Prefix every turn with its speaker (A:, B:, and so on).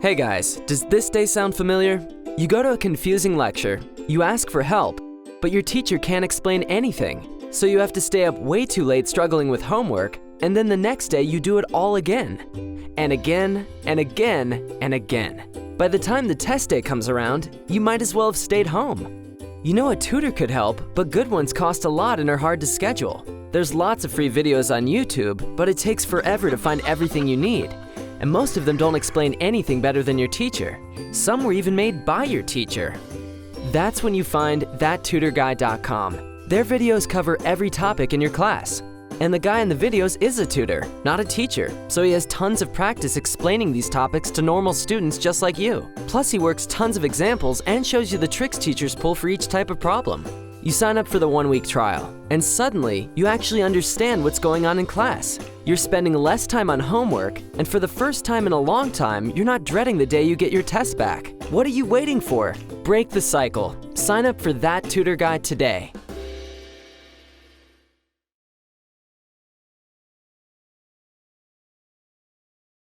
A: Hey guys, does this day sound familiar? You go to a confusing lecture, you ask for help, but your teacher can't explain anything. So you have to stay up way too late struggling with homework, and then the next day you do it all again. And again, and again, and again. By the time the test day comes around, you might as well have stayed home. You know a tutor could help, but good ones cost a lot and are hard to schedule. There's lots of free videos on YouTube, but it takes forever to find everything you need. And most of them don't explain anything better than your teacher. Some were even made by your teacher. That's when you find ThatTutorGuy.com. Their videos cover every topic in your class. And the guy in the videos is a tutor, not a teacher, so he has tons of practice explaining these topics to normal students just like you. Plus, he works tons of examples and shows you the tricks teachers pull for each type of problem. You sign up for the 1-week trial, and suddenly, you actually understand what's going on in class. You're spending less time on homework, and for the first time in a long time, you're not dreading the day you get your test back. What are you waiting for? Break the cycle. Sign up for That Tutor Guy today.